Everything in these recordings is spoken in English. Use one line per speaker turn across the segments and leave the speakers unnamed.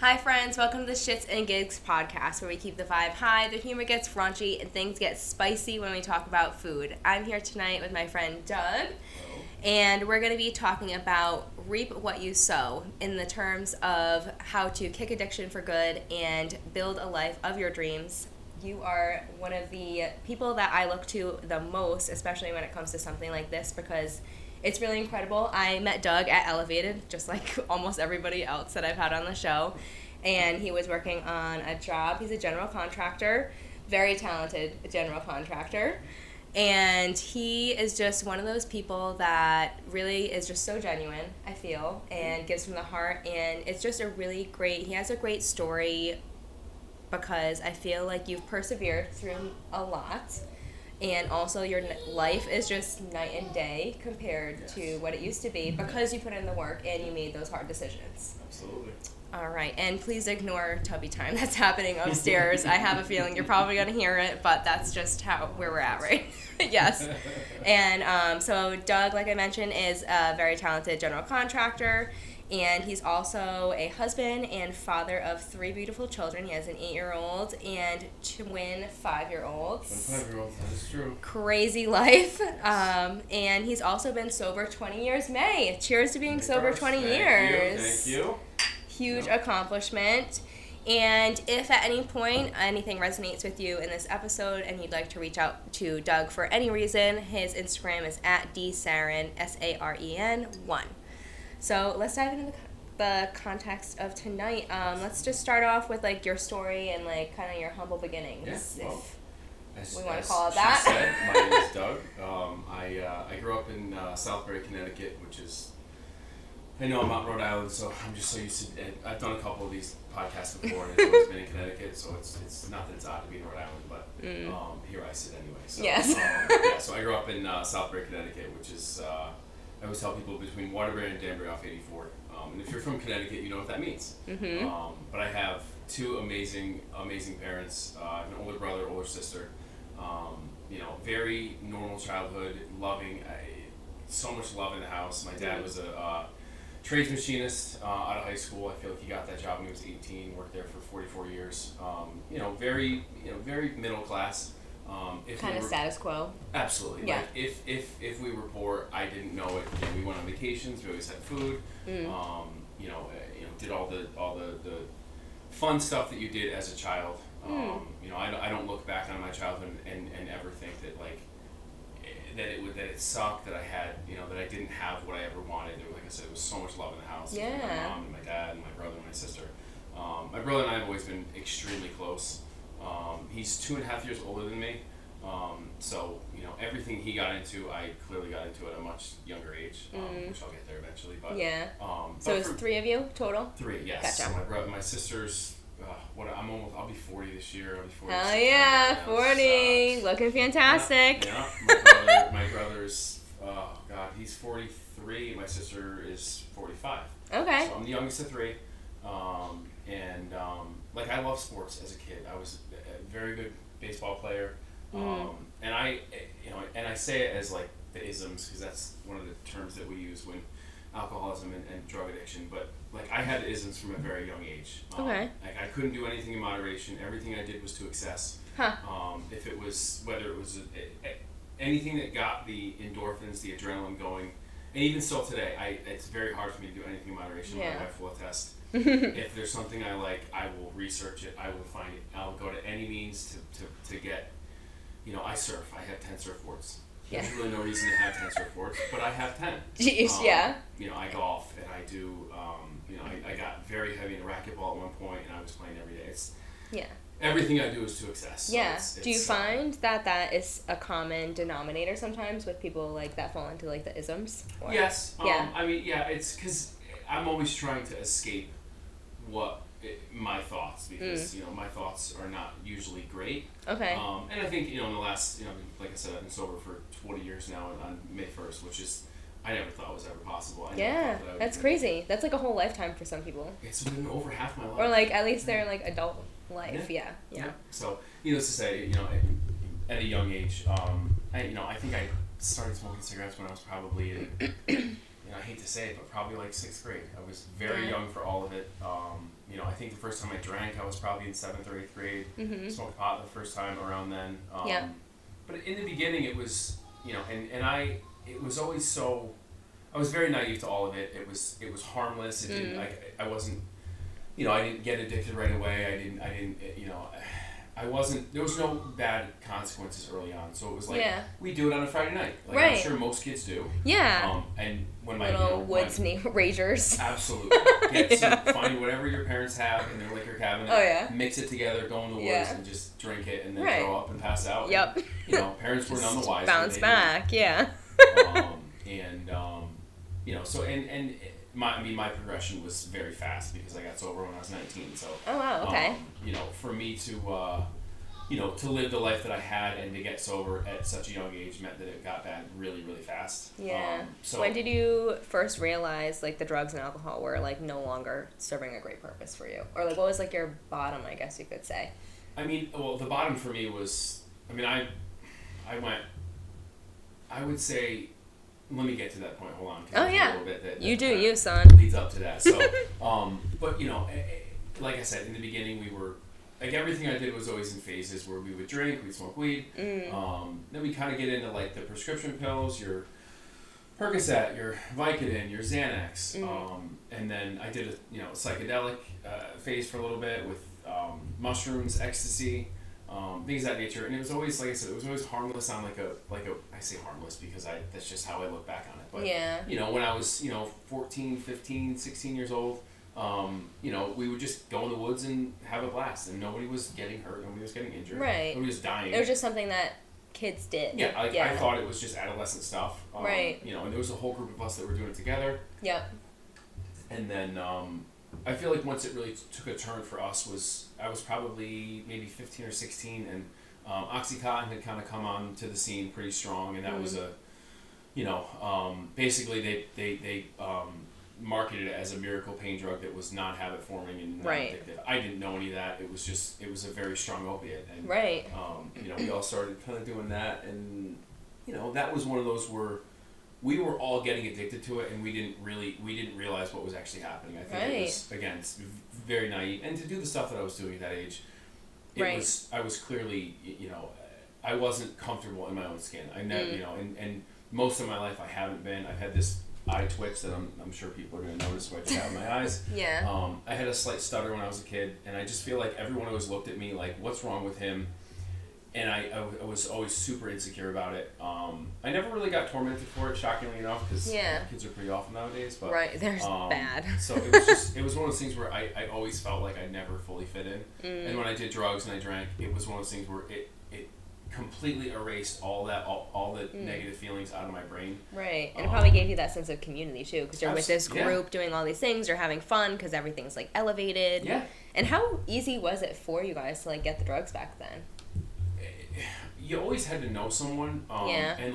Hi friends, welcome to the Shits and Gigs podcast where we keep the vibe high, the humor gets raunchy, and things get spicy when we talk about food. I'm here tonight with my friend Doug, and we're going to be talking about Reap What You Sow in the terms of how to kick addiction for good and build a life of your dreams. You are one of the people that I look to the most, especially when it comes to something like this, because it's really incredible. I met Doug at Elevated, just like almost everybody else that I've had on the show. And he was working on a job. He's a general contractor, very talented general contractor. And he is just one of those people that really is just so genuine, I feel, and gives from the heart. And it's just he has a great story because I feel like you've persevered through a lot. And also your life is just night and day compared to what it used to be because you put in the work and you made those hard decisions.
Absolutely.
All right, and please ignore tubby time that's happening upstairs. I have a feeling you're probably going to hear it, but that's just where we're at, right? Yes. And so Doug, like I mentioned, is a very talented general contractor. And he's also a husband and father of 3 beautiful children. He has an 8-year-old and twin 5-year-olds.
Twin 5-year-olds, that is true.
Crazy life. And he's also been sober 20 years. May. Cheers to being sober 20 years.
Thank you.
Huge accomplishment. And if at any point anything resonates with you in this episode and you'd like to reach out to Doug for any reason, his Instagram is at @dsaren, SAREN1. So let's dive into the context of tonight. Let's just start off with like your story and like kind of your humble beginnings.
Yeah, well,
if we want to call it that.
Said, my name is Doug. I grew up in Southbury, Connecticut, which is, I know I'm out in Rhode Island, so I'm just so used to it. I've done a couple of these podcasts before, and it's always been in Connecticut, so it's not that it's odd to be in Rhode Island, but here I sit anyway. So,
yes.
So I grew up in Southbury, Connecticut, which is, I always tell people between Waterbury and Danbury off 84. And if you're from Connecticut, you know what that means.
Mm-hmm.
But I have 2 amazing parents. I have an older brother, older sister. Very normal childhood, loving. So much love in the house. My dad was a trades machinist out of high school. I feel like he got that job when he was 18. Worked there for 44 years. Very middle class.
Kind of status quo.
Absolutely.
Yeah.
Like if we were poor, I didn't know it. We went on vacations. We always had food. Did all the fun stuff that you did as a child. I don't look back on my childhood and ever think that like that it sucked that I had that I didn't have what I ever wanted. Like I said, it was so much love in the house.
Yeah.
My mom and my dad and my brother and my sister. My brother and I have always been extremely close. He's 2.5 years older than me. So everything he got into, I clearly got into at a much younger age, which I'll get there eventually. But
yeah. So it's 3 of you total?
3, yes.
Gotcha.
So my brother, my sister's. I'll be 40 this year. I'll be 40.
Hell yeah, 40, looking fantastic.
Yeah. My brother's. Oh God, he's 43. My sister is 45.
Okay.
So I'm the youngest of 3. I love sports as a kid. I was a very good baseball player. And I say it as like the isms because that's one of the terms that we use when alcoholism and drug addiction. But like I had isms from a very young age.
Okay.
I couldn't do anything in moderation. Everything I did was to excess.
Huh.
Whether it was anything that got the endorphins, the adrenaline going, and even still today, it's very hard for me to do anything in moderation.
Yeah.
My wife will attest. If there's something I like, I will research it. I will find it. I'll go to any means to get. I surf. I have 10 surfboards.
Yeah.
There's really no reason to have 10 surfboards, but I have 10.
Jeez, yeah.
I golf and I do. I got very heavy in racquetball at one point, and I was playing every day. Everything I do is to excess. So
yeah. Do you find that is a common denominator sometimes with people like that fall into like the isms? Or?
Yes.
Yeah.
It's because I'm always trying to escape my thoughts because my thoughts are not usually great.
Okay.
And I think in the last like I said, I've been sober for 20 years now on May 1st, which is I never thought was ever possible.
That's crazy. That's like a whole lifetime for some people.
It's been over half my life.
Or like at least their like adult life. Yeah.
So needless to say, at a young age, I think I started smoking cigarettes when I was probably in I hate to say it, but probably like 6th grade. I was very young for all of it. I think the first time I drank, I was probably in 7th or 8th grade.
Mm-hmm.
Smoked pot the first time around then.
Yeah.
But in the beginning, it was, it was always so, I was very naive to all of it. It was harmless. It didn't, I wasn't, I didn't get addicted right away. I wasn't, there was no bad consequences early on. So it was like, we do it on a Friday night. Like
right.
I'm sure most kids do.
Yeah.
And when my,
little woods ragers.
Absolutely. Find whatever your parents have in their liquor cabinet. Mix it together, go in the woods and just drink it and then throw up and pass out.
Yep.
And, parents were none the wiser.
Bounce back,
So my progression was very fast because I got sober when I was 19. So.
Oh wow. Okay.
For me to live the life that I had and to get sober at such a young age meant that it got bad really, really fast.
Yeah. When did you first realize like the drugs and alcohol were like no longer serving a great purpose for you, or like what was like your bottom? I guess you could say.
The bottom for me was, I would say. Let me get to that point. Hold on.
Oh yeah.
A little bit that
you do you, son.
Leads up to that. So, but like I said in the beginning, we were like everything I did was always in phases where we would drink, we'd smoke weed. Then we kind of get into like the prescription pills, your Percocet, your Vicodin, your Xanax, and then I did a psychedelic phase for a little bit with mushrooms, ecstasy. Things of that nature, and it was always, like I said, it was always harmless on I say harmless because that's just how I look back on it, but when I was 14, 15, 16 years old, we would just go in the woods and have a blast, and nobody was getting hurt, nobody was getting injured, nobody was dying.
It was just something that kids did.
I thought it was just adolescent stuff,
right.
And there was a whole group of us that were doing it together.
Yep.
And then I feel like once it really took a turn for us I was probably maybe 15 or 16, and Oxycontin had kind of come on to the scene pretty strong, and that was basically they marketed it as a miracle pain drug that was not habit forming and not addictive. I didn't know any of that. It was a very strong opiate, and we all started kind of doing that, and that was one of those where we were all getting addicted to it, and we didn't realize what was actually happening. I think it was, again, very naive. And to do the stuff that I was doing at that age, I was clearly, I wasn't comfortable in my own skin. I never, and most of my life I haven't been. I've had this eye twitch that I'm sure people are going to notice what I just have in my eyes.
Yeah.
I had a slight stutter when I was a kid, and I just feel like everyone always looked at me like, what's wrong with him? And I was always super insecure about it. I never really got tormented for it, shockingly enough, because kids are pretty awful nowadays. But
they're bad.
So it was one of those things where I always felt like I never fully fit in. And when I did drugs and I drank, it was one of those things where it completely erased all the negative feelings out of my brain.
Right, and it probably gave you that sense of community too, because you're with this group doing all these things, you're having fun because everything's like elevated.
Yeah.
And how easy was it for you guys to like get the drugs back then?
You always had to know someone, and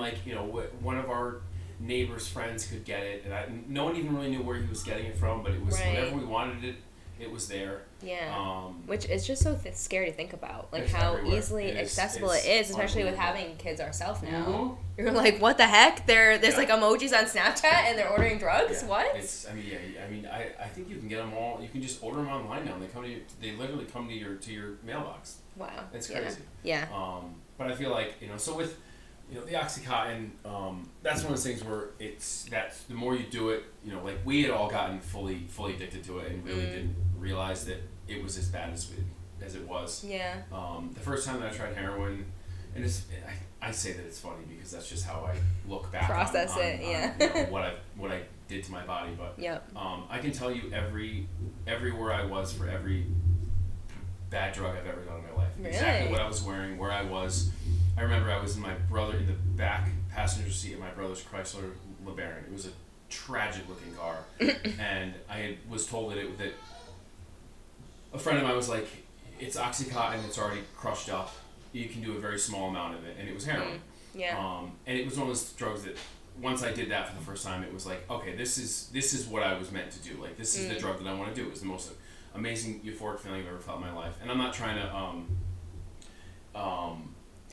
one of our neighbors' friends could get it, and no one even really knew where he was getting it from, but it was whenever we wanted it, it was there.
Yeah. Which is just so scary to think about, like how everywhere. Easily accessible it is, especially with having kids ourselves now. Mm-hmm. You're like, what the heck? There's like emojis on Snapchat and they're ordering drugs. Yeah. What?
I think you can get them all. You can just order them online now. And they literally come to your mailbox.
Wow.
It's crazy.
Yeah.
But I feel like so with the OxyContin, that's one of those things where the more you do it, like we had all gotten fully addicted to it and really didn't realize that it was as bad as it was.
Yeah.
The first time that I tried heroin, and I say that it's funny because that's just how I look back
process
on what I did to my body, but I can tell you everywhere I was for every bad drug I've ever done in my life.
Really?
Exactly what I was wearing, where I was. I remember I was in the back passenger seat of my brother's Chrysler LeBaron. It was a tragic looking car, and I was told that a friend of mine was like, it's OxyContin, it's already crushed up. You can do a very small amount of it, and it was heroin.
Yeah.
And it was one of those drugs that once I did that for the first time, it was like, okay, this is what I was meant to do. Like this is the drug that I want to do. It was the most amazing euphoric feeling I've ever felt in my life, and I'm not trying to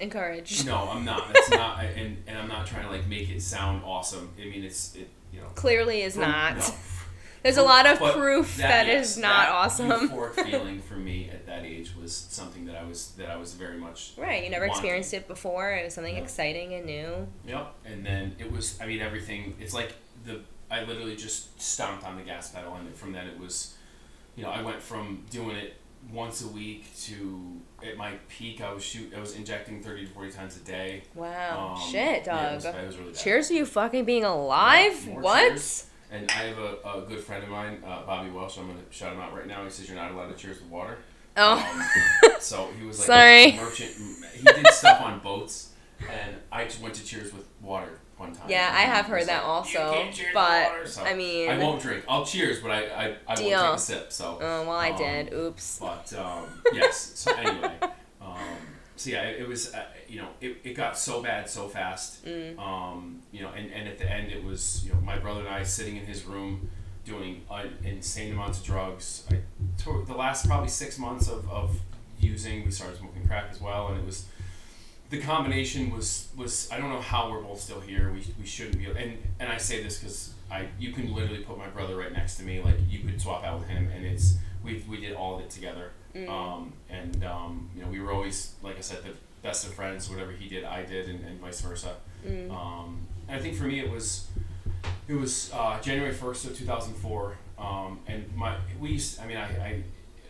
encourage.
No, I'm not. That's not, and I'm not trying to like make it sound awesome. I mean,
clearly is not.
No.
There's a lot of
But
proof that
yes,
is not
that
awesome.
Euphoric feeling for me at that age was something that I was very much
Right, you never
wanting.
experienced it before. It was something exciting and new.
Yep, and then it was. I mean, everything. It's like I literally just stomped on the gas pedal, and from then it was, I went from doing it once a week to at my peak I was injecting 30 to 40 times a day.
Wow, shit, dog.
Yeah, it was really bad.
Cheers to you fucking being alive.
Yeah,
what?
Cheers. And I have a good friend of mine, Bobby Welsh. I'm gonna shout him out right now. He says you're not allowed to cheers with water.
Oh.
So he was like
Sorry.
a merchant. He did stuff on boats, and I just went to cheers with water one time.
Yeah, I have heard that also.
You can't cheers
but
with water. So
I mean,
I won't drink. I'll cheers, but I won't take a sip. So.
Oh well, I did. Oops.
But yes. So anyway. So yeah, it was, it got so bad so fast, and at the end it was, my brother and I sitting in his room doing insane amounts of drugs. The last probably 6 months of using, we started smoking crack as well, and it was, the combination was I don't know how we're both still here. We shouldn't be, and I say this because you can literally put my brother right next to me, like you could swap out with him, and we did all of it together. We were always, like I said, the best of friends. Whatever he did, I did, and vice versa. And I think for me, it was January 1st of 2004. I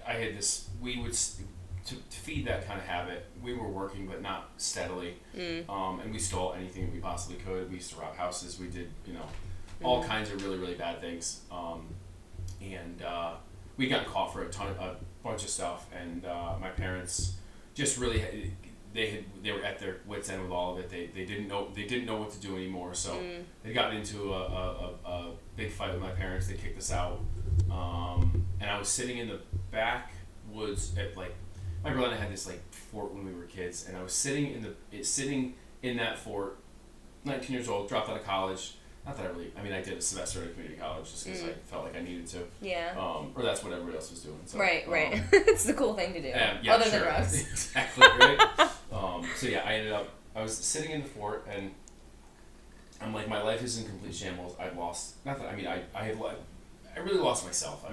had this. We would to feed that kind of habit. We were working, but not steadily. And we stole anything that we possibly could. We used to rob houses. We did, all kinds of really, really bad things. We got caught for a bunch of stuff, and my parents just really they were at their wits' end with all of it. They didn't know what to do anymore, so they got into a big fight with my parents. They kicked us out, and I was sitting in the backwoods at my brother and I had this fort when we were kids, and I was sitting in that fort, 19 years old, dropped out of college. Not that I did a semester at a community college just because I felt like I needed to.
Yeah.
Or that's what everybody else was doing. So,
right. It's the cool thing to do.
Yeah,
other
sure.
than drugs.
Exactly, right? So yeah, I was sitting in the fort, and I'm like, my life is in complete shambles. I've lost, I really lost myself.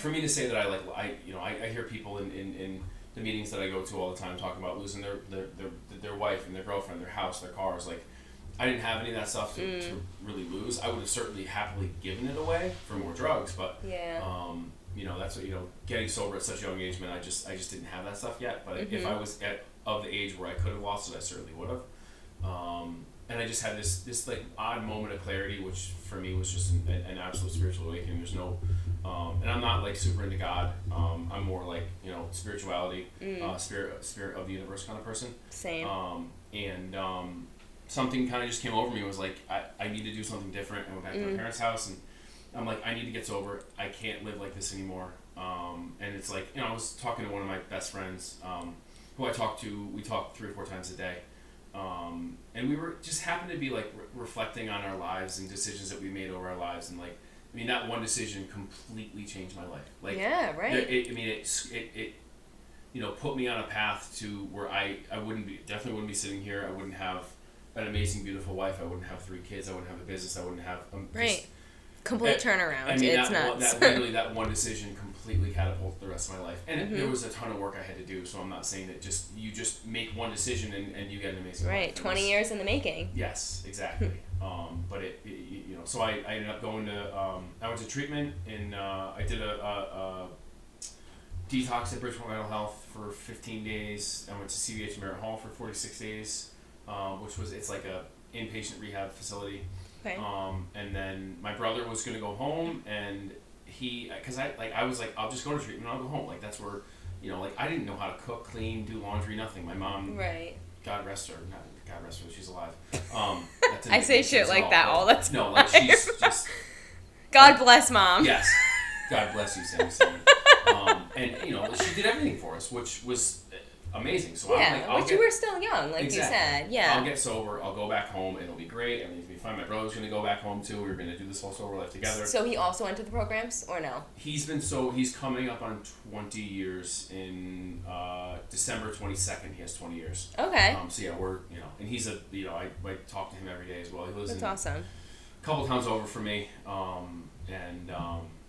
For me to say that I hear people in the meetings that I go to all the time talking about losing their wife and their girlfriend, their house, their cars, I didn't have any of that stuff to really lose. I would have certainly happily given it away for more drugs, but that's what getting sober at such a young age, man. I just didn't have that stuff yet. But if I was of the age where I could have lost it, I certainly would have. And I just had this odd moment of clarity, which for me was just an absolute spiritual awakening. There's no, and I'm not super into God. I'm more spirituality, spirit of the universe kind of person.
Same.
Something kind of just came over me and was I need to do something different. I went back to my parents' house, and I'm like, I need to get sober. I can't live like this anymore. And it's I was talking to one of my best friends, who I talked to. We talked 3 or 4 times a day. And we were just happened to be reflecting on our lives and decisions that we made over our lives. And that one decision completely changed my life.
Yeah, right.
It put me on a path to where I definitely wouldn't be sitting here. I wouldn't have an amazing, beautiful wife. I wouldn't have 3 kids. I wouldn't have a business. I wouldn't have
complete turnaround. It's nuts.
That one decision completely catapulted the rest of my life. And there was a ton of work I had to do. So I'm not saying that you just make one decision and you get an amazing life.
Right, 20 years in the making.
Yes, exactly. But so I ended up going to I went to treatment, and I did a detox at Bridgeport Mental Health for 15 days. I went to CVH Merritt Hall for 46 days, it's like a inpatient rehab facility.
Okay.
And then my brother was going to go home, and because I was like, I'll just go to treatment and I'll go home. That's where, I didn't know how to cook, clean, do laundry, nothing. My mom,
right.
God rest her, she's alive.
I say shit like that all the time.
No, she's just.
God bless Mom.
Yes. God bless you, Sammy. And she did everything for us, which was amazing. So
you were still young, like
exactly.
you said. Yeah.
I'll get sober. I'll go back home. It'll be great. Everything's gonna be fine. My brother's gonna go back home too. We're gonna do this whole sober life together.
So he also went to the programs, or no?
He's coming up on 20 years in December 22nd. He has 20 years.
Okay.
So yeah, we're and he's I talk to him every day as well. He lives
That's awesome.
couple times over for me,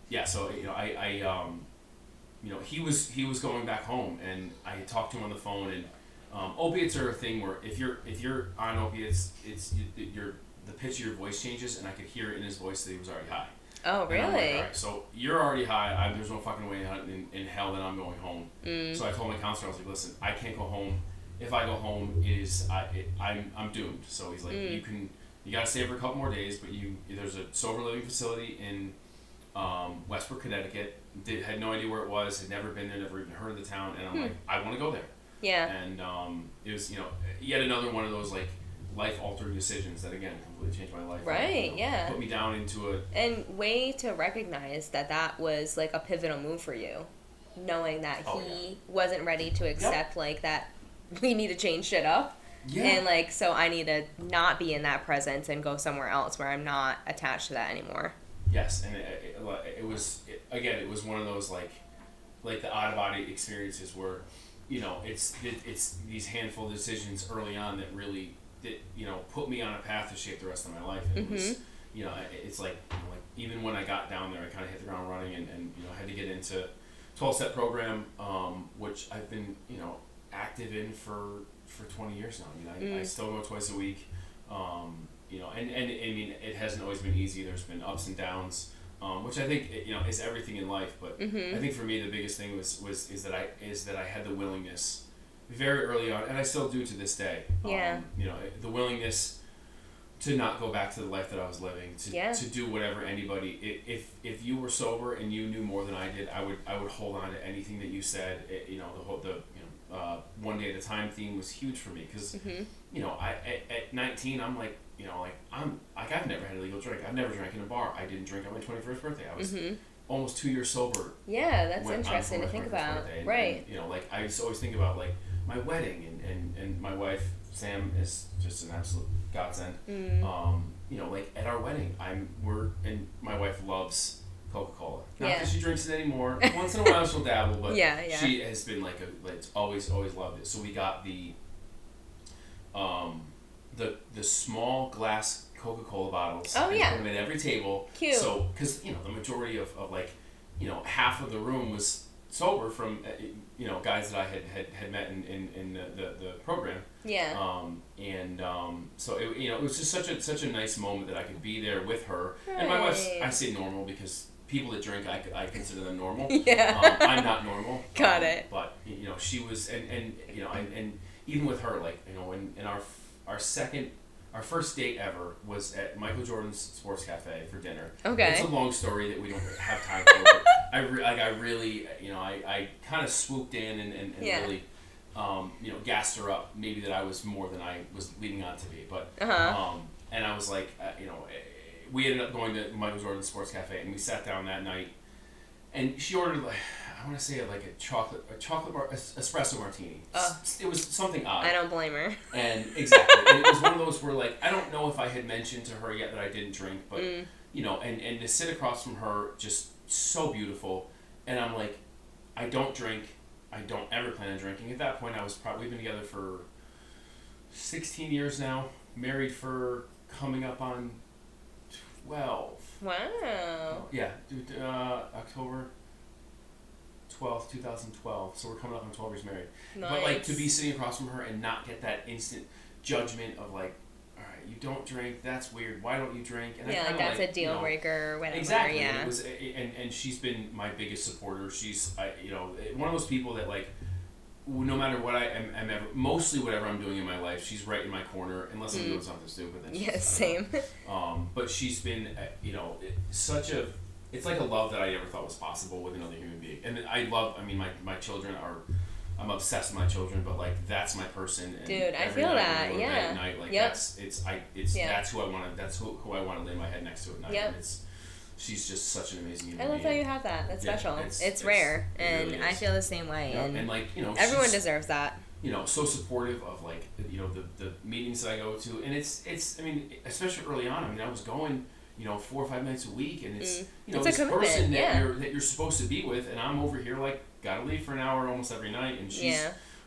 yeah. So he was going back home, and I talked to him on the phone, and opiates are a thing where if you're on opiates, the pitch of your voice changes, and I could hear it in his voice that he was already high.
Oh, really?
And I'm like, all right, so you're already high. There's no fucking way in hell that I'm going home. So I told my counselor, I was like, listen, I can't go home. If I go home, I'm doomed. So he's like, you gotta stay for a couple more days, but there's a sober living facility in Westport, Connecticut. Had no idea where it was. Had never been there. Never even heard of the town. And I'm like, I want to go there.
Yeah.
And it was yet another one of those like life altering decisions that again completely changed my life.
Right.
And,
yeah.
Put me down into
and way to recognize that was like a pivotal move for you, knowing that he wasn't ready to accept like that we need to change shit up. Yeah. And like, so I need to not be in that presence and go somewhere else where I'm not attached to that anymore.
Yes, and it was one of those like the out of body experiences where, it's these handful of decisions early on that really put me on a path to shape the rest of my life. And it was, it's like even when I got down there, I kind of hit the ground running and had to get into 12-step program, which I've been active in for 20 years now. I mean, I still go twice a week. And I mean, it hasn't always been easy. There's been ups and downs, which I think is everything in life. But I think for me, the biggest thing is that I had the willingness very early on, and I still do to this day.
Yeah.
The willingness to not go back to the life that I was living, to do whatever anybody. If you were sober and you knew more than I did, I would hold on to anything that you said. One day at a time theme was huge for me because I at 19 I'm like I've never had a legal drink. I've never drank in a bar. I didn't drink on my 21st birthday. I was almost 2 years sober.
Yeah, that's interesting to think about. Right.
And, I just always think about my wedding and my wife Sam is just an absolute godsend. At our wedding and my wife loves Coca-Cola. Not because she drinks it anymore. Once in a while she'll dabble, but she has been always loved it. So we got the small glass Coca-Cola bottles.
Oh, yeah.
Put them at every table.
Cute.
So, because the majority of half of the room was sober from guys that I had met in the program.
Yeah.
So it was just such a nice moment that I could be there with her. Right. And my wife's, I say normal because people that drink I consider them normal.
Yeah.
I'm not normal.
Got it.
But she was and even with her in our first date ever was at Michael Jordan's Sports Cafe for dinner.
Okay.
It's a long story that we don't have time for. But I really I kind of swooped in and really gassed her up. Maybe that I was more than I was leading on to be. But and I was like we ended up going to Michael Jordan's Sports Cafe and we sat down that night and she ordered I want to say a chocolate espresso martini. It was something odd.
I don't blame her.
And exactly, and it was one of those where I don't know if I had mentioned to her yet that I didn't drink, but and to sit across from her, just so beautiful, and I'm like, I don't drink, I don't ever plan on drinking. At that point, we've been together for 16 years now, married for coming up on 12.
Wow.
Yeah, October 12th, 2012. So we're coming up on 12 years married.
Nice.
But to be sitting across from her and not get that instant judgment of all right, you don't drink. That's weird. Why don't you drink? And
that's a deal breaker or whatever.
Exactly.
Yeah.
And it was, and she's been my biggest supporter. She's one of those people that no matter what I am ever, mostly whatever I'm doing in my life, she's right in my corner unless I'm doing something stupid. Then
same.
But she's been it's like a love that I never thought was possible with another human being. And my children are, I'm obsessed with my children, but that's my person. And
dude, I feel that.
Every night, that's who I want to, who I want to lay my head next to at night.
Yep.
And she's just such an amazing human
being. I love how you have that. That's special. It's rare. And really I feel the same way. Yeah. And everyone deserves that.
So supportive of the meetings that I go to. And it's especially early on, I was going 4 or 5 nights a week, and it's this person that you're supposed to be with, and I'm over here gotta leave for an hour almost every night, and she's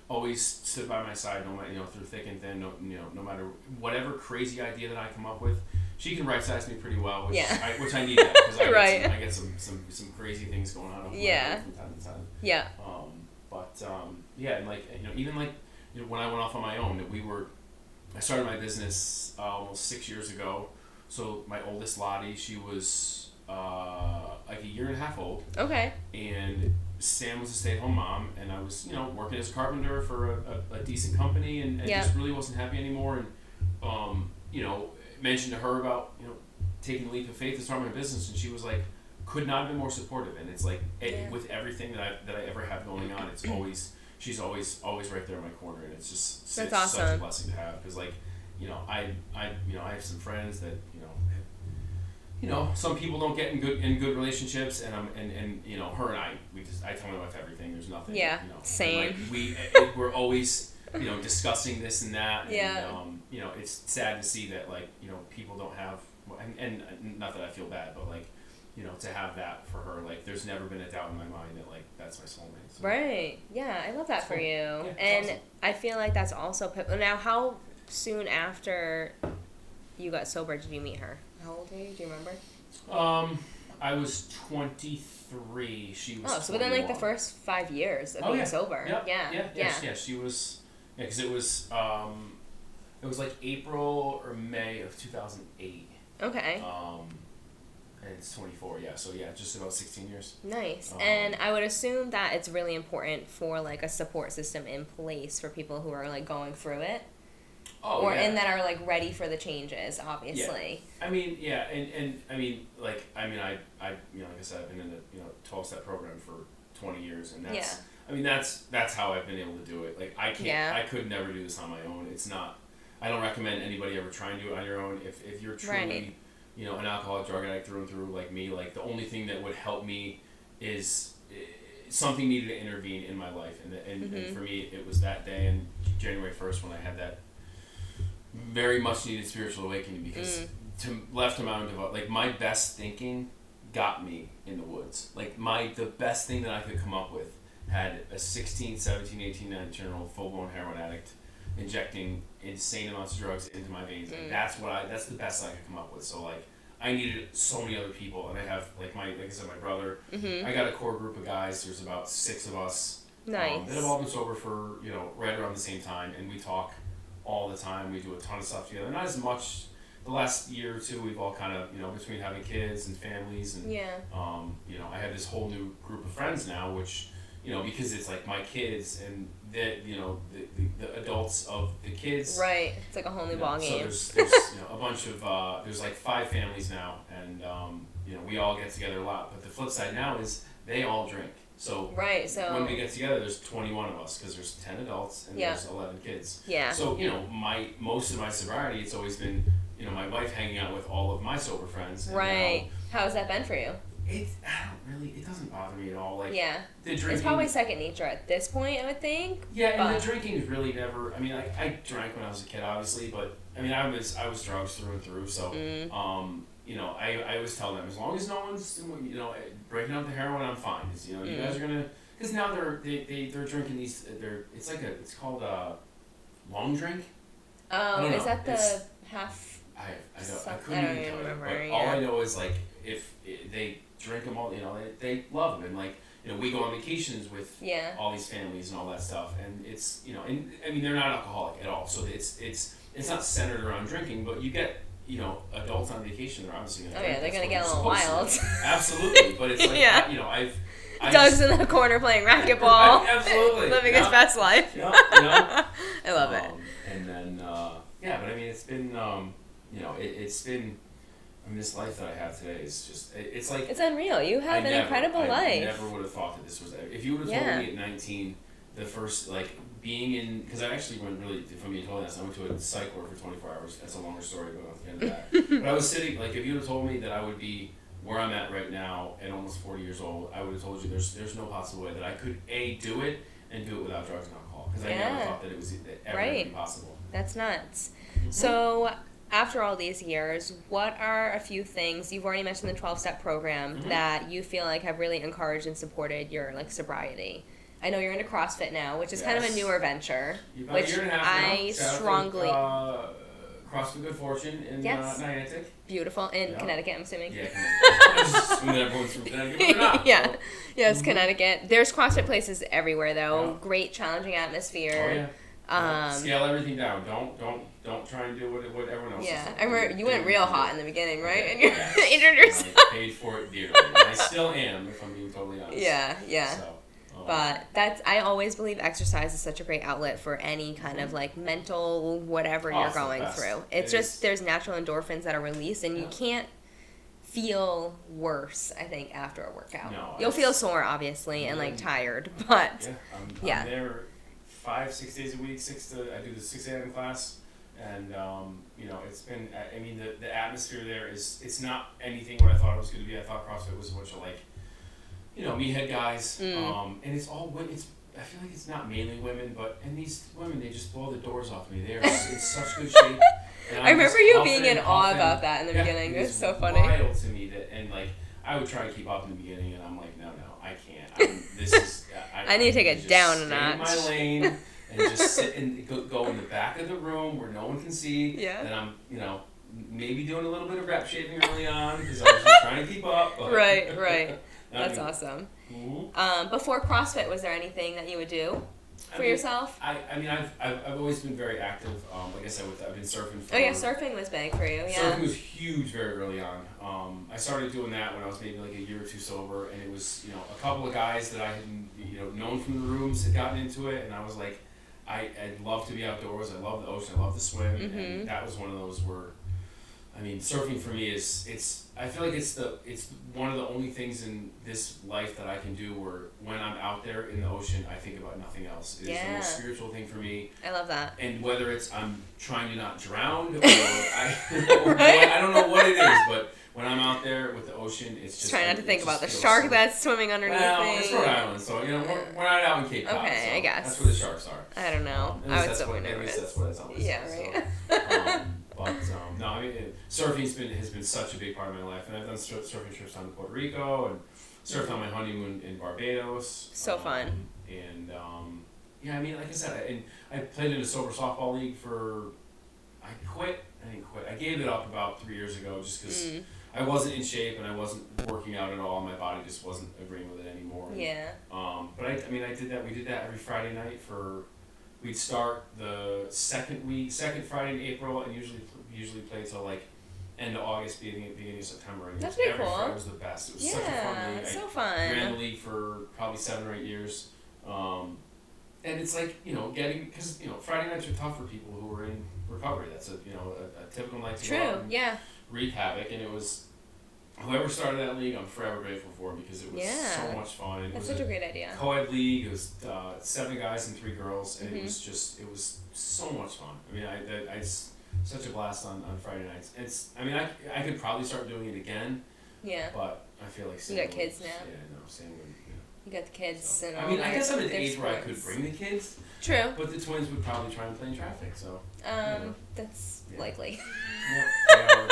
always stood by my side, no matter through thick and thin, no matter whatever crazy idea that I come up with, she can right size me pretty well, which
Yeah.
I need that because
Right.
I get some crazy things going on from time to time.
Yeah.
Yeah, and like even like when I went off on my own, I started my business almost 6 years ago. So my oldest Lottie, she was like a year and a half old.
Okay.
And Sam was a stay-at-home mom, and I was working as a carpenter for a decent company, and just really wasn't happy anymore. And mentioned to her about taking the leap of faith to start my business, and she was like, could not have been more supportive. And it's like with everything that I ever have going on, it's always she's always right there in my corner, and it's just
That's
awesome. Such a blessing to have because I have some friends that some people don't get in good relationships, and her and I tell my wife everything. There's nothing.
Yeah, same.
Like we're always discussing this and that. And, it's sad to see that people don't have, and not that I feel bad, but to have that for her, there's never been a doubt in my mind that that's my soulmate. So.
Right. Yeah, I love that for you.
Yeah,
and
awesome.
I feel like that's also now. How soon after you got sober did you meet her? How old were you? Do you remember?
I was 23. She was.
Oh, so within the first 5 years of being sober.
Yeah. She was. Yeah, because it was April or May of 2008.
Okay.
And it's 24. Yeah. So just about 16 years.
Nice. And I would assume that it's really important for a support system in place for people who are going through it. And that are ready for the changes, obviously.
Yeah. I mean, and I mean, like I said, I've been in the 12-step program for 20 years, and that's how I've been able to do it. I could never do this on my own. It's not. I don't recommend anybody ever try and do it on your own. If you're truly, an alcoholic, drug addict through and through, like me, the only thing that would help me is something needed to intervene in my life, and for me, it was that day on January 1st when I had that very much needed spiritual awakening, because left to my own device, my best thinking got me in the woods. The best thing that I could come up with had a 16, 17, 18, 19-year-old full-blown heroin addict injecting insane amounts of drugs into my veins. That's the best I could come up with. So I needed so many other people, and I have like I said, my brother. I got a core group of guys. There's about 6 of us.
Nice.
That have all been sober for right around the same time, and we talk all the time. We do a ton of stuff together. Not as much the last year or two. We've all kind of between having kids and families, and I have this whole new group of friends now, which because it's my kids and the adults of the kids.
Right. It's a whole new ball game.
So there's a bunch of there's 5 families now, and we all get together a lot. But the flip side now is they all drink. So when we get together, there's 21 of us because there's 10 adults and there's 11 kids. Yeah. So most of my sobriety, it's always been my wife hanging out with all of my sober friends.
Right. How's that been for you?
It doesn't bother me at all. The drinking.
It's probably second nature at this point, I would think.
Yeah, and the drinking is really never. I mean, I drank when I was a kid, obviously, but I mean, I was drugs through and through. So, I always tell them, as long as no one's breaking out the heroin, I'm fine. Cause, you guys are gonna. Because now they're drinking these. It's called a long drink.
Oh, is that the half?
I couldn't even tell you. But all I know is if they drink them all, they love them, and we go on vacations with all these families and all that stuff, and it's and I mean they're not alcoholic at all, so it's not centered around drinking, but you get adults on vacation, they're obviously gonna drink.
They're gonna get a little wild.
Absolutely, but it's I've
Doug's in the corner playing racquetball.
Absolutely.
Living his best life.
I
love it.
And then but I mean it's been it's been. I mean, this life that I have today is just, it's
unreal. You have an incredible life.
I never would have thought that this was, if you would have told me at 19, the first, being in, because I actually went really, from being told this, I went to a psych ward for 24 hours. That's a longer story, but I'll get into that. But I was sitting, if you would have told me that I would be where I'm at right now at almost 40 years old, I would have told you there's no possible way that I could, do it and do it without drugs and alcohol. Because I never thought that it was ever be possible.
That's nuts. Mm-hmm. So, after all these years, what are a few things, you've already mentioned the 12-step program, that you feel have really encouraged and supported your sobriety? I know you're into CrossFit now, which is kind of a newer venture, which I strongly...
CrossFit Good Fortune in Niantic.
Beautiful. In Connecticut, I'm assuming.
Yeah, Connecticut. I just assume that everyone's from Connecticut, but they're not.
Yeah.
So.
Yes, Connecticut. There's CrossFit places everywhere, though.
Yeah.
Great, challenging atmosphere.
Oh, yeah. Scale everything down. Don't try and do what everyone else is doing.
I remember you went real hot in the beginning, right?
Okay.
And you injured yourself.
I paid for it dearly. And I still am, if I'm being totally honest.
Yeah.
So,
but I always believe exercise is such a great outlet for any kind of like mental whatever you're going through. It's just there's natural endorphins that are released, and you can't feel worse, I think, after a workout.
No,
you'll feel sore, obviously, and like tired, but
I'm there 5-6 days a week. I do the 6 a.m. class, and it's been. I mean, the atmosphere there it's not anything what I thought it was going to be. I thought CrossFit was a bunch of like, meathead guys, and it's all women. I feel like it's not mainly women, and these women, they just blow the doors off me. They're in such good shape.
I remember you being in awe about that in the beginning. It was so funny.
It's wild to me and like I would try to keep up in the beginning, and I'm like, no, I can't. This is.
I need to take it down a notch.
In my lane and just sit and go in the back of the room where no one can see.
Yeah.
And I'm, maybe doing a little bit of rep shaving early on because I was just trying to keep up. But
Right. That's awesome.
Mm-hmm.
Before CrossFit, was there anything that you would do for yourself?
I've always been very active. Like I said, I've been surfing.
Surfing was big for you. Yeah.
Surfing was huge very early on. I started doing that when I was maybe like a year or two sober, and it was a couple of guys that I had known from the rooms had gotten into it, and I was like, I'd love to be outdoors. I love the ocean. I love to swim, and that was one of those where. I mean, surfing for me I feel like it's one of the only things in this life that I can do where when I'm out there in the ocean, I think about nothing else. It's the most spiritual thing for me.
I love that.
And whether it's I'm trying to not drown or I don't know what it is, but when I'm out there with the ocean, it's just
trying not to think about the shark that's swimming underneath me.
It's Rhode Island, so we're not out in Cape Cod.
Okay,
so
I guess
that's where the sharks are.
I don't know. I would still be nervous.
That's what it's always.
Yeah, right.
So, but no, I mean surfing has been such a big part of my life, and I've done surfing trips down to Puerto Rico and surfed on my honeymoon in Barbados.
So fun.
And I mean, like I said, I played in a sober softball league I didn't quit. I gave it up about 3 years ago just because I wasn't in shape and I wasn't working out at all. My body just wasn't agreeing with it anymore. And, but I did that. We did that every Friday night we'd start the second Friday in April, and usually play till like end of August, beginning of September. And
that's pretty
every
cool.
Friday was the best. It was such a fun league.
So fun.
I ran the league for probably 7 or 8 years, and it's like because Friday nights are tough for people who are in recovery. That's a typical night to go out and wreak havoc, and it was. Whoever started that league, I'm forever grateful for because it was so much fun.
That's such a great idea.
Co-ed league. It was 7 guys and 3 girls, and it was so much fun. I mean, I such a blast on Friday nights. I could probably start doing it again. Yeah. But I feel like
you got kids now.
Yeah, no, same with
You got the kids and all.
I mean, I guess I'm at the age where I could bring the kids.
True.
But the twins would probably try and play in traffic. So.
That's likely.
Yeah, they are.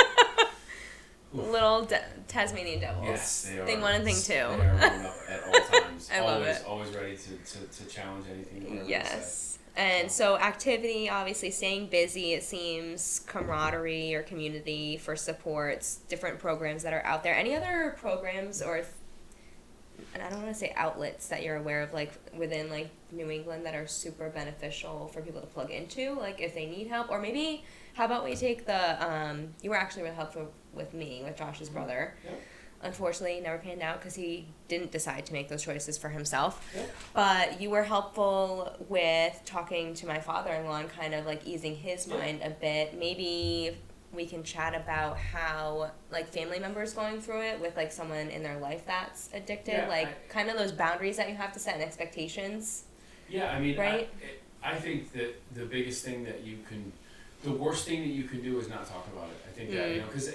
Little Tasmanian devils.
Yes, they are.
Thing 1 and thing 2.
They are rolling up at all times.
I love it.
Always ready to challenge anything.
Yes. And so activity, obviously staying busy, it seems, camaraderie or community for supports, different programs that are out there. Any other programs and I don't want to say outlets that you're aware of, like within like New England that are super beneficial for people to plug into, like if they need help, or maybe how about we take you were actually really helpful with me, with Josh's brother.
Yep.
Unfortunately, never panned out because he didn't decide to make those choices for himself.
Yep.
But you were helpful with talking to my father-in-law and kind of like easing his mind a bit. Maybe we can chat about how like family members going through it with like someone in their life that's addicted, kind of those boundaries that you have to set and expectations.
Yeah, I mean,
right?
I think that the biggest thing the worst thing that you can do is not talk about it. I think that because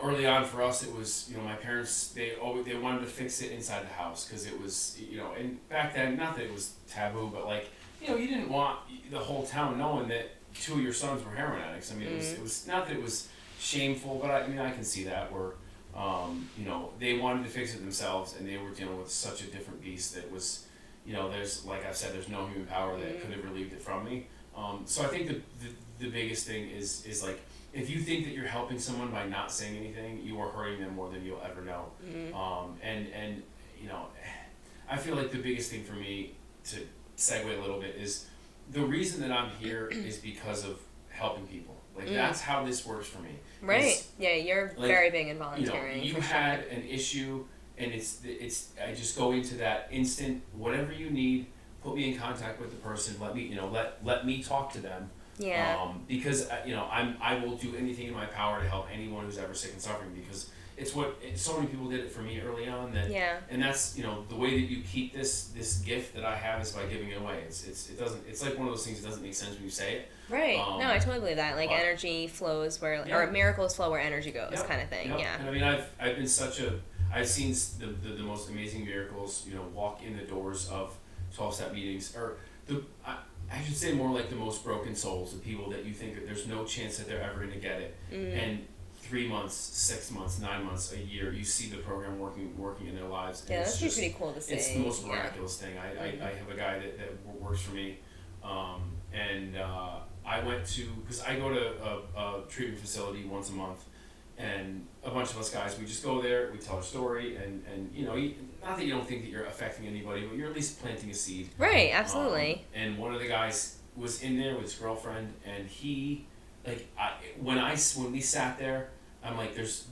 early on for us it was my parents they wanted to fix it inside the house because it was and back then not that it was taboo but like you didn't want the whole town knowing that 2 of your sons were heroin addicts. I mean it was not that it was shameful, but I can see that where they wanted to fix it themselves and they were dealing with such a different beast that was there's like I said there's no human power that could have relieved it from me. So I think the biggest thing is like, if you think that you're helping someone by not saying anything, you are hurting them more than you'll ever know. And you know, I feel like the biggest thing for me, to segue a little bit, is the reason that I'm here is because of helping people. Like that's how this works for me.
Right. Yeah, you're like, very big in volunteering.
You had an issue, and it's I just go into that instant. Whatever you need, put me in contact with the person. Let me let me talk to them.
Yeah.
Because I will do anything in my power to help anyone who's ever sick and suffering, because it's so many people did it for me early on, that and that's the way that you keep this gift that I have is by giving it away. It's like one of those things that doesn't make sense when you say it.
Right. No, I totally believe that. Like energy flows where or miracles flow where energy goes, kind of thing. Yeah.
And I mean I've been I've seen the most amazing miracles walk in the doors of 12-step meetings, or I should say more like the most broken souls, the people that you think that there's no chance that they're ever going to get it, and 3 months, 6 months, 9 months, a year, you see the program working in their lives.
Yeah, that's pretty cool to see.
It's the most miraculous thing. I have a guy that works for me, and I went to, because I go to a treatment facility once a month, and a bunch of us guys, we just go there, we tell our story, and not that you don't think that you're affecting anybody, but you're at least planting a seed.
Right, absolutely.
And one of the guys was in there with his girlfriend, and he, when we sat there, I'm like, there's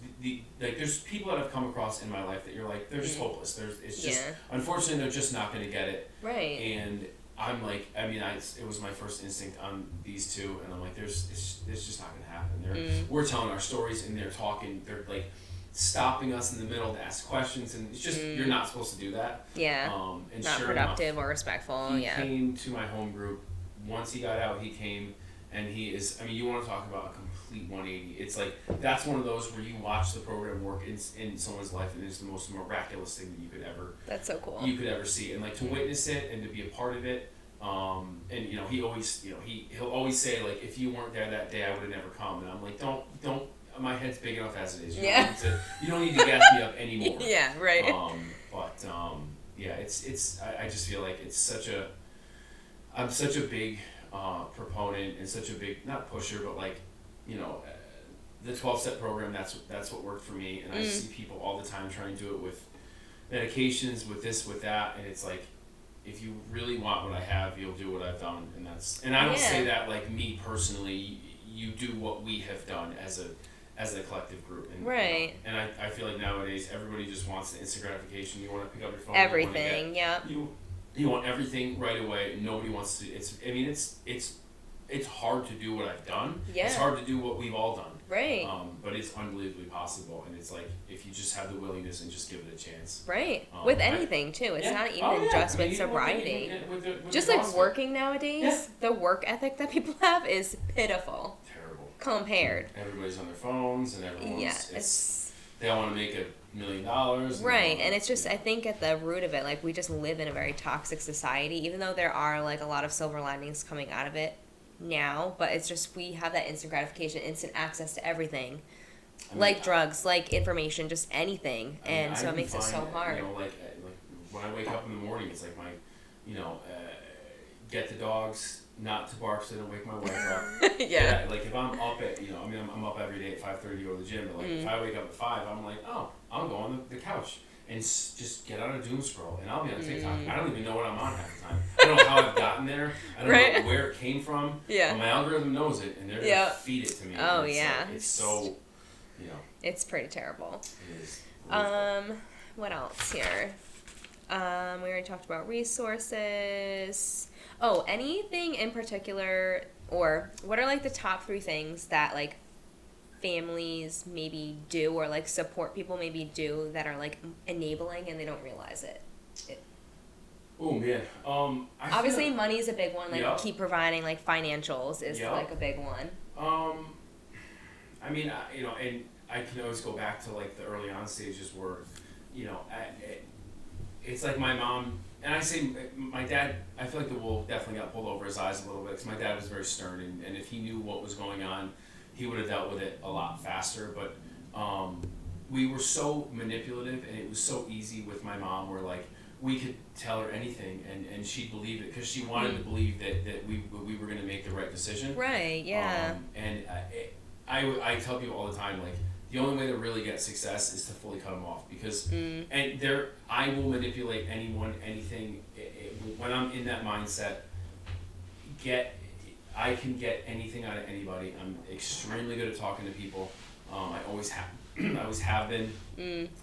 people that I've come across in my life that you're like, they're just hopeless. It's just, unfortunately, they're just not going to get it.
Right.
And I'm like, I mean, it was my first instinct on these two, and I'm like, it's just not going to happen. We're telling our stories, and they're talking, they're like stopping us in the middle to ask questions, and it's just, you're not supposed to do that.
Yeah.
And
not
sure
productive
enough,
or respectful.
He came to my home group. Once he got out, he came, and he is, I mean, you want to talk about a complete 180. It's like, that's one of those where you watch the program work in someone's life, and it's the most miraculous thing that you could ever.
That's so cool.
You could ever see, and like to witness it and to be a part of it. And he always, he'll always say, like, if you weren't there that day, I would have never come. And I'm like, don't. My head's big enough as it is. You don't need to gas me up anymore.
Yeah, right.
I just feel like it's I'm such a big proponent and such a big, not pusher, but like, the 12-step program, that's what worked for me. And I see people all the time trying to do it with medications, with this, with that, and it's like, if you really want what I have, you'll do what I've done, and I don't say that like me personally. You do what we have done as a collective group, and
right.
And I feel like nowadays everybody just wants the instant gratification. You want to pick up your phone.
Everything,
You want everything right away. Nobody wants to. It's hard to do what I've done.
Yeah.
It's hard to do what we've all done.
Right.
But it's unbelievably possible, and it's like, if you just have the willingness and just give it a chance.
Right. With anything too. It's not even just with sobriety. With just like working nowadays, the work ethic that people have is pitiful.
Terrible.
Compared.
Everybody's on their phones, and everyone's they all want to make $1 million.
Right, and it's just, I think at the root of it, like, we just live in a very toxic society, even though there are like a lot of silver linings coming out of it now, but it's just, we have that instant gratification, instant access to everything, like drugs, like information, just anything, so it makes it so hard.
Like when I wake up in the morning, it's like my, get the dogs not to bark so they don't wake my wife up. Yeah. Like if I'm up at, I'm up every day at 5:30 to go to the gym, but like if I wake up at 5, I'm like, oh, I'll go on the couch and just get on a doom scroll, and I'll be on TikTok. I don't even know what I'm on half the time. I don't know how I've gotten there. I don't know where it came from. Yeah. But my algorithm knows it, and they're going to feed it to me.
Oh, yeah.
Like, it's so,
It's pretty terrible.
It is.
What else here? We already talked about resources. Oh, anything in particular, or what are like the top 3 things that like families maybe do, or like support people maybe do, that are like enabling and they don't realize it?
Oh man.
Obviously money's a big one, like keep providing, like financials is like a big one.
I mean, and I can always go back to like the early on stages where, it's like my mom, and I say my dad, I feel like the wool definitely got pulled over his eyes a little bit, because my dad was very stern, and if he knew what was going on, he would have dealt with it a lot faster. But we were so manipulative, and it was so easy with my mom, where like we could tell her anything, and she'd believe it because she wanted to believe that we were going to make the right decision.
Right. Yeah.
And I tell people all the time, like, the only way to really get success is to fully cut them off, because I will manipulate anyone, anything. When I'm in that mindset, I can get anything out of anybody. I'm extremely good at talking to people. I always have. I always have been.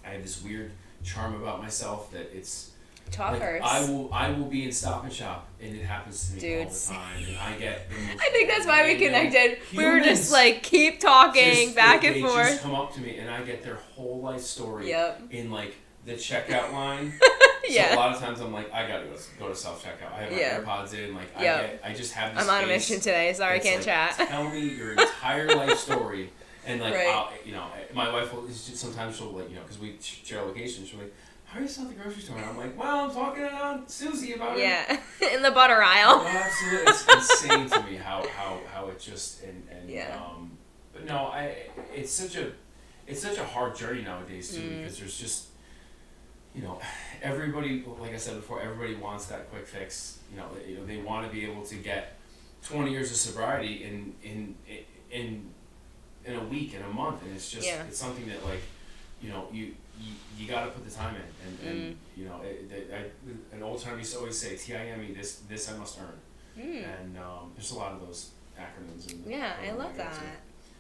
I have this weird charm about myself that it's
talkers.
Like I will be in Stop and Shop, and it happens to me all the time, and I get the most.
I think that's why we connected.
Humans.
We were just like keep talking back and forth.
They just come up to me, and I get their whole life story in like the checkout line. So a lot of times I'm like, I gotta go to self checkout. I have my AirPods in. Like I just have this.
I'm on a mission today. Sorry, I can't chat.
Tell me your entire life story. And like, my wife will sometimes she'll like, because we share locations. She'll be like, how are you still at the grocery store? And I'm like, well, I'm talking to Susie about it.
Yeah, in the butter aisle.
Oh, absolutely, it's insane to me how it just but no, it's such a hard journey nowadays too, because there's just everybody, like I said before, everybody wants that quick fix. They want to be able to get 20 years of sobriety in a week, in a month, and it's just it's something that like you got to put the time in, and an old timer used to always say TIME, this I must earn, and there's a lot of those acronyms.
I love that.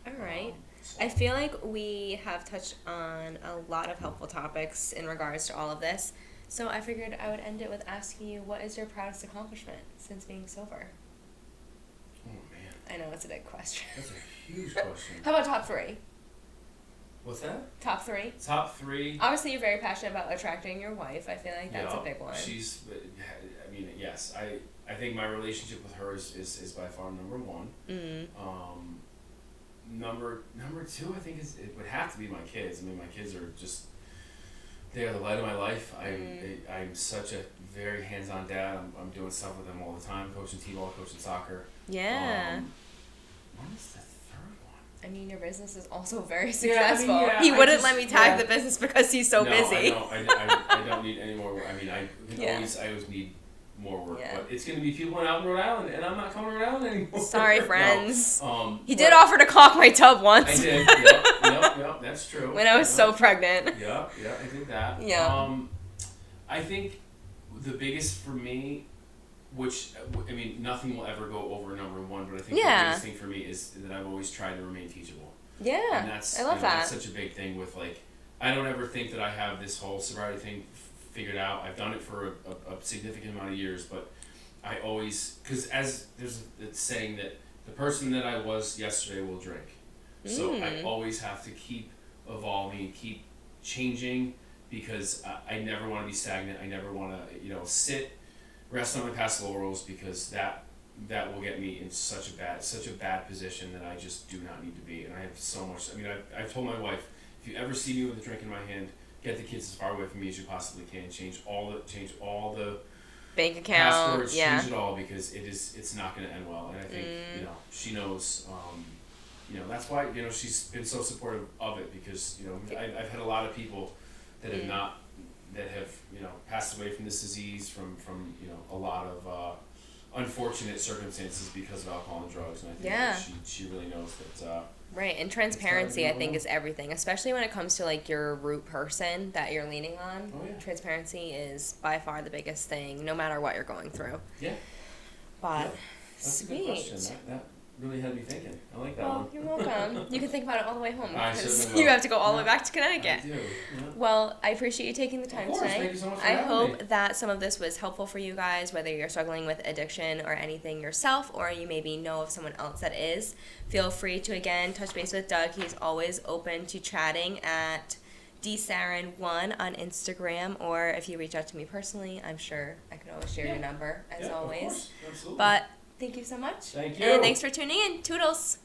All right. I feel like we have touched on a lot of helpful topics in regards to all of this, so I figured I would end it with asking you, what is your proudest accomplishment since being sober?
Oh man,
I know it's a big question.
That's a huge question.
How about top 3?
What's that?
Top 3.
Top 3.
Obviously, you're very passionate about attracting your wife. I feel like that's a big one.
Yes. I think my relationship with her is by far number 1. Number 2, I think it would have to be my kids. I mean, my kids are just, they are the light of my life. I'm such a very hands-on dad. I'm doing stuff with them all the time, coaching t-ball, coaching soccer.
Yeah.
What is the third one?
I mean, your business is also very successful.
Yeah,
he wouldn't let me tag the business because he's so busy.
No, I don't need any more work. I mean, I always need more work. Yeah. But it's going to be people out in Rhode Island, and I'm not coming to Rhode Island anymore.
Sorry, friends.
No.
He did offer to caulk my tub once.
I did. Yep, that's true.
When I was so pregnant.
Yeah, I did that.
Yeah.
I think the biggest for me, which, I mean, nothing will ever go over number 1, but I think the biggest thing for me is that I've always tried to remain teachable.
Yeah,
and that's,
I love that.
That's such a big thing with, like, I don't ever think that I have this whole sobriety thing figured out. I've done it for a significant amount of years, but I always, because as there's a saying that the person that I was yesterday will drink. So I always have to keep evolving, keep changing, because I never want to be stagnant. I never want to, rest on my past laurels, because that will get me in such a bad position that I just do not need to be. And I have so much. I mean, I've told my wife, if you ever see me with a drink in my hand, get the kids as far away from me as you possibly can. Change all the
bank account,
passwords, change it all, because it's not going to end well. And I think she knows. That's why she's been so supportive of it, because I've had a lot of people that have passed away from this disease from a lot of unfortunate circumstances because of alcohol and drugs, and I think that she really knows that.
Right, and transparency I think is everything, especially when it comes to like your root person that you're leaning on.
Oh, yeah.
Transparency is by far the biggest thing, no matter what you're going through.
Yeah.
But
that's
sweet.
A good question. That really had me thinking. I like that one.
You're welcome. You can think about it all the way home, because
will.
you have to go all the way back to Connecticut.
I do. Yeah.
Well, I appreciate you taking the time tonight.
Thank you so much for
I
having
hope
me.
that some of this was helpful for you guys, whether you're struggling with addiction or anything yourself, or you maybe know of someone else that is. Feel free to, again, touch base with Doug. He's always open to chatting at dsarin1 on Instagram, or if you reach out to me personally, I'm sure I could always share your number, as always.
Of course. Absolutely.
But thank you so much.
Thank you.
And thanks for tuning in. Toodles.